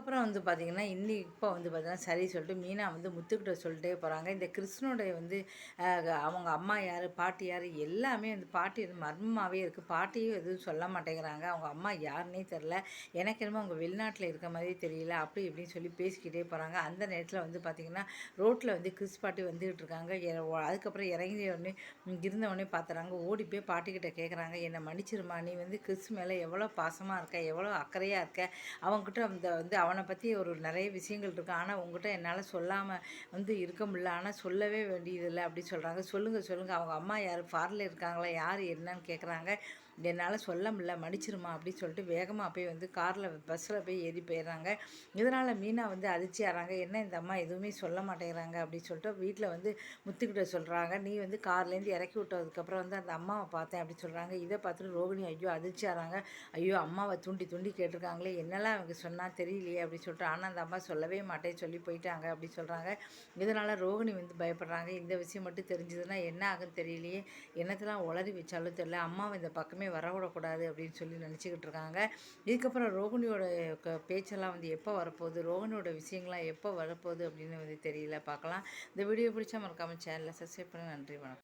அதுக்கப்புறம் வந்து பார்த்திங்கன்னா இப்போ வந்து பார்த்திங்கன்னா சரி சொல்லிட்டு மீனா வந்து முத்துக்கிட்ட சொல்லிட்டே போகிறாங்க. இந்த கிருஷ்ணனுடைய வந்து அவங்க அம்மா யார், பாட்டி யார், எல்லாமே வந்து பாட்டி வந்து மர்மமாகவே இருக்குது. பாட்டியும் எதுவும் சொல்ல மாட்டேங்கிறாங்க. அவங்க அம்மா யாருன்னே தெரில. எனக்கு என்னமோ அவங்க வெளிநாட்டில் இருக்க மாதிரி தெரியல, அப்படி இப்படின்னு சொல்லி பேசிக்கிட்டே போகிறாங்க. அந்த நேரத்தில் வந்து பார்த்திங்கன்னா ரோட்டில் வந்து கிறிஸ் பாட்டி வந்துக்கிட்டு இருக்காங்க. அதுக்கப்புறம் இறங்கி உடனே இருந்தவொடனே பார்த்துறாங்க. ஓடி போய் பாட்டிக்கிட்ட கேட்குறாங்க, என்னை மன்னிச்சிருமா, நீ வந்து கிறிஸ் மேலே எவ்வளோ பாசமாக இருக்க, எவ்வளோ அக்கறையாக இருக்க, அவங்ககிட்ட வந்து அவனை பற்றி ஒரு நிறைய விஷயங்கள் இருக்குது, ஆனால் உங்ககிட்ட என்னால் சொல்லாமல் வந்து இருக்க முடியல, ஆனால் சொல்லவே வேண்டியதில்லை அப்படி சொல்கிறாங்க. சொல்லுங்கள் அவங்க அம்மா யார், ஃபாரினில் இருக்காங்களா, யார் என்னன்னு கேட்குறாங்க. என்னால் சொல்ல முடியல, மன்னிச்சிருமா அப்படின்னு சொல்லிட்டு வேகமாக போய் வந்து பஸ்ஸில் போய் ஏறி போயிடுறாங்க. இதனால் மீனா வந்து அதிர்ச்சி ஆகிறாங்க. என்ன இந்த அம்மா எதுவுமே சொல்ல மாட்டேங்கிறாங்க அப்படின்னு சொல்லிட்டு வீட்டில் வந்து முத்துக்கிட்ட சொல்கிறாங்க. நீ வந்து கார்லேருந்து இறக்கி விட்டதுக்கப்புறம் வந்து அந்த அம்மாவை பார்த்தேன் அப்படின்னு சொல்கிறாங்க. இதை பார்த்துட்டு ரோகிணி ஐயோ அதிர்ச்சி ஆகிறாங்க. ஐயோ அம்மாவை தூண்டி தூண்டி கேட்டிருக்காங்களே, என்னெல்லாம் அவங்க சொன்னால் தெரியலையே அப்படின்னு சொல்லிட்டு, ஆனால் அந்த அம்மா சொல்லவே மாட்டேன்னு சொல்லி போயிட்டாங்க அப்படின்னு சொல்கிறாங்க. இதனால் ரோகிணி வந்து பயப்படுறாங்க. இந்த விஷயம் மட்டும் தெரிஞ்சதுன்னா என்ன ஆகுன்னு தெரியலையே, என்னத்தெல்லாம் உளறி வச்சாலும் தெரியல, அம்மாவை இந்த பக்கமே வரவிடக்கூடாது அப்படின்னு சொல்லி நினச்சிக்கிட்டு இருக்காங்க. இதுக்கப்புறம் ரோகிணியோட பேச்செல்லாம் வந்து எப்போ வரப்போகுது, ரோகிணியோட விஷயங்கள்லாம் எப்போ வரப்போகுது அப்படின்னு வந்து தெரியல. பார்க்கலாம். இந்த வீடியோ பிடிச்சா மறக்காமல் சேனலை சப்ஸ்கிரைப் பண்ண. நன்றி, வணக்கம்.